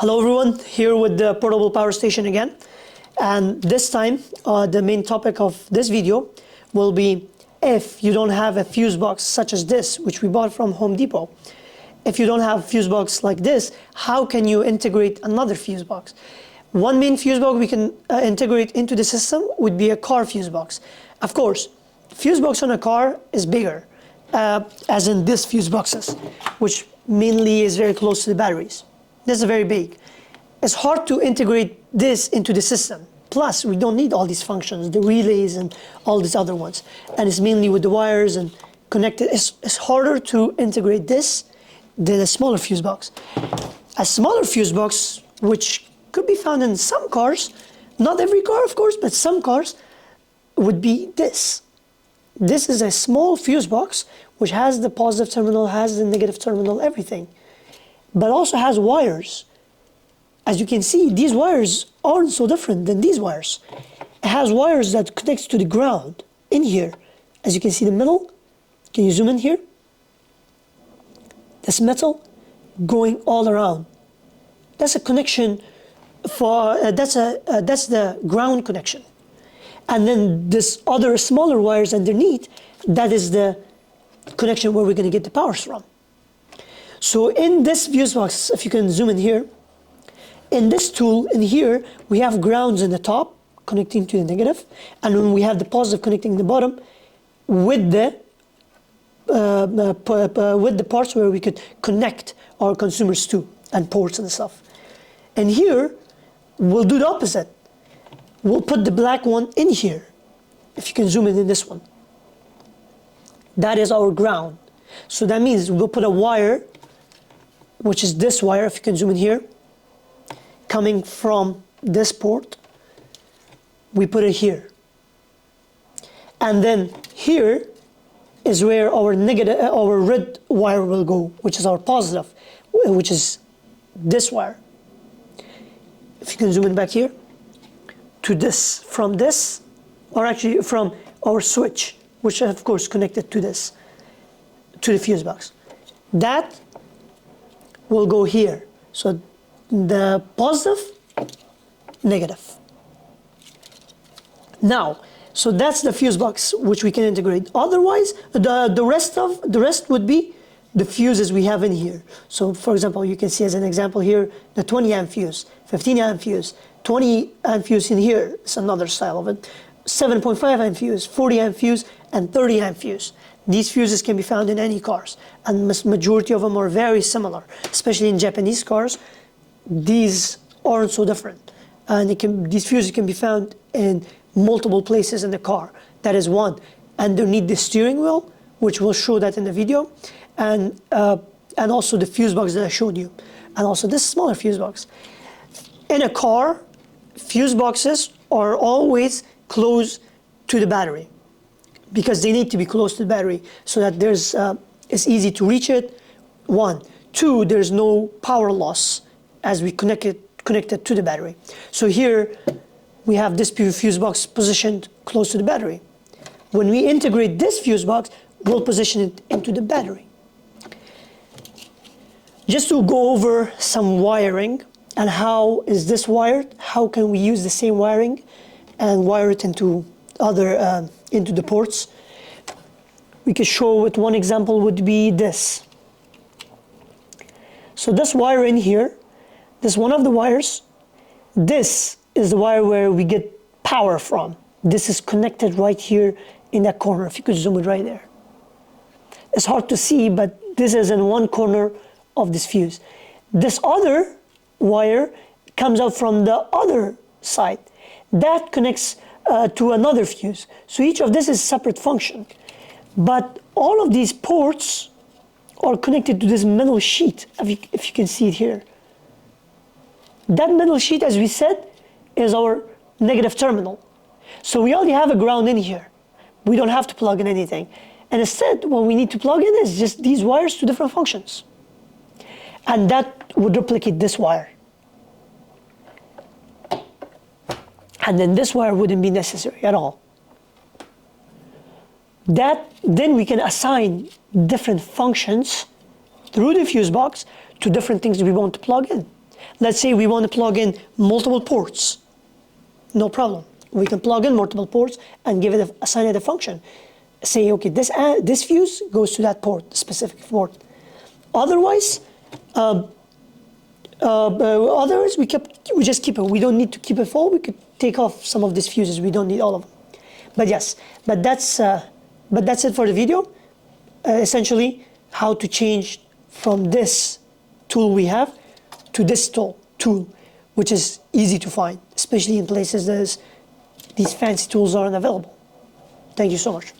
Hello everyone, here with the portable power station again. And this time, the main topic of this video will be if you don't have a fuse box such as this, which we bought from Home Depot. If you don't have a fuse box like this, how can you integrate another fuse box? One main fuse box we can integrate into the system would be a car fuse box. Of course, fuse box on a car is bigger, as in this fuse boxes, which mainly is very close to the batteries. This is very big. It's hard to integrate this into the system. Plus, we don't need all these functions, the relays and all these other ones. And it's mainly with the wires and connected. It's harder to integrate this than a smaller fuse box. A smaller fuse box, which could be found in some cars, not every car of course, but some cars, would be this. This is a small fuse box which has the positive terminal, has the negative terminal, everything. But also has wires. As you can see, these wires aren't so different than these wires. It has wires that connects to the ground in here. As you can see the metal, can you zoom in here? This metal going all around. That's a connection for, that's the ground connection. And then this other smaller wires underneath, that is the connection where we're gonna get the power from. So in this fuse box, if you can zoom in here, in this tool in here, we have grounds in the top connecting to the negative, and then we have the positive connecting the bottom with the parts where we could connect our consumers to, and ports and stuff. And here, we'll do the opposite. We'll put the black one in here, if you can zoom in this one. That is our ground. So that means we'll put a wire, which is this wire, if you can zoom in here, coming from this port. We put it here. And then here is where our negative, our red wire will go, which is our positive, which is this wire. If you can zoom in back here, to this, from this, or actually from our switch, which of course connected to this, to the fuse box. That will go here. So the positive, negative. Now, so that's the fuse box which we can integrate. Otherwise, the rest would be the fuses we have in here. So for example, you can see as an example here, the 20 amp fuse, 15 amp fuse, 20 amp fuse in here, it's another style of it, 7.5 amp fuse, 40 amp fuse, and 30 amp fuse. These fuses can be found in any cars, and majority of them are very similar, especially in Japanese cars. These aren't so different, and these fuses can be found in multiple places in the car. That is one. Underneath the steering wheel, which we'll show that in the video, and also the fuse box that I showed you, and also this smaller fuse box. In a car, fuse boxes are always close to the battery, because they need to be close to the battery so that it's easy to reach it, one. Two, there's no power loss as we connect it to the battery. So here we have this fuse box positioned close to the battery. When we integrate this fuse box, we'll position it into the battery. Just to go over some wiring and how is this wired, how can we use the same wiring and wire it into into the ports. We can show it. One example would be this. So this wire in here, this one of the wires, this is the wire where we get power from. This is connected right here in that corner, if you could zoom it right there. It's hard to see, but this is in one corner of this fuse. This other wire comes out from the other side. That connects to another fuse. So each of this is separate function. But all of these ports are connected to this metal sheet, if you can see it here. That metal sheet, as we said, is our negative terminal. So we already have a ground in here. We don't have to plug in anything. And instead, what we need to plug in is just these wires to different functions. And that would replicate this wire. And then this wire wouldn't be necessary at all. Then we can assign different functions through the fuse box to different things we want to plug in. Let's say we want to plug in multiple ports. No problem. We can plug in multiple ports and give it assign it a function. Say, okay, this fuse goes to that port, specific port. Otherwise, we just keep it. We don't need to keep it full. We could take off some of these fuses. We don't need all of them. But yes, but that's it for the video. Essentially, how to change from this tool we have to this tool, which is easy to find, especially in places these fancy tools aren't available. Thank you so much.